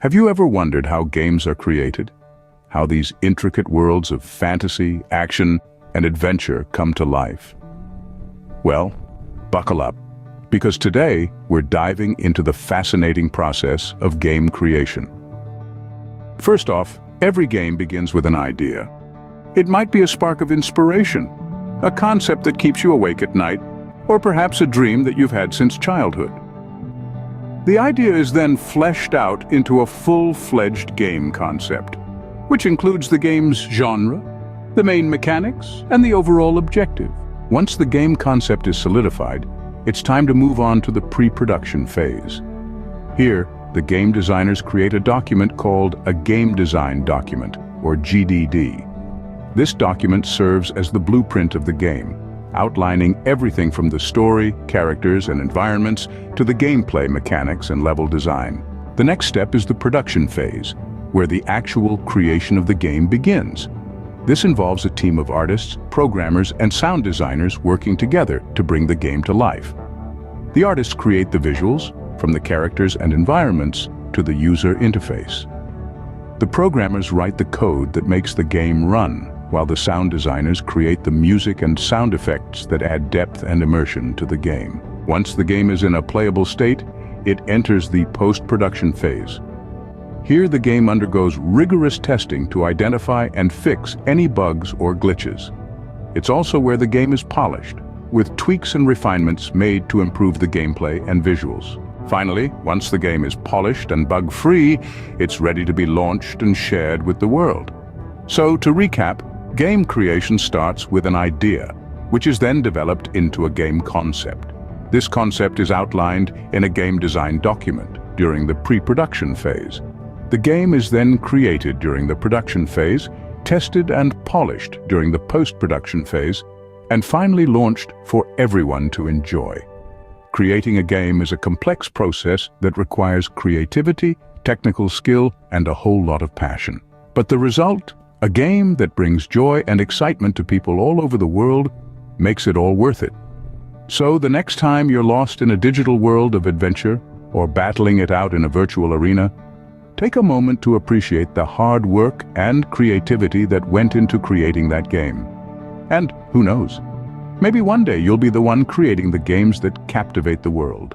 Have you ever wondered how games are created? How these intricate worlds of fantasy, action, and adventure come to life? Well, buckle up, because today we're diving into the fascinating process of game creation. First off, every game begins with an idea. It might be a spark of inspiration, a concept that keeps you awake at night, or perhaps a dream that you've had since childhood. The idea is then fleshed out into a full-fledged game concept, which includes the game's genre, the main mechanics, and the overall objective. Once the game concept is solidified, it's time to move on to the pre-production phase. Here, the game designers create a document called a game design document, or GDD. This document serves as the blueprint of the game, outlining everything from the story, characters, and environments to the gameplay mechanics and level design. The next step is the production phase, where the actual creation of the game begins. This involves a team of artists, programmers, and sound designers working together to bring the game to life. The artists create the visuals, from the characters and environments to the user interface. The programmers write the code that makes the game run, while the sound designers create the music and sound effects that add depth and immersion to the game. Once the game is in a playable state, it enters the post-production phase. Here the game undergoes rigorous testing to identify and fix any bugs or glitches. It's also where the game is polished, with tweaks and refinements made to improve the gameplay and visuals. Finally, once the game is polished and bug-free, it's ready to be launched and shared with the world. So, to recap, game creation starts with an idea, which is then developed into a game concept. This concept is outlined in a game design document during the pre-production phase. The game is then created during the production phase, tested and polished during the post-production phase, and finally launched for everyone to enjoy. Creating a game is a complex process that requires creativity, technical skill, and a whole lot of passion. But the result? A game that brings joy and excitement to people all over the world makes it all worth it. So the next time you're lost in a digital world of adventure or battling it out in a virtual arena, take a moment to appreciate the hard work and creativity that went into creating that game. And who knows, maybe one day you'll be the one creating the games that captivate the world.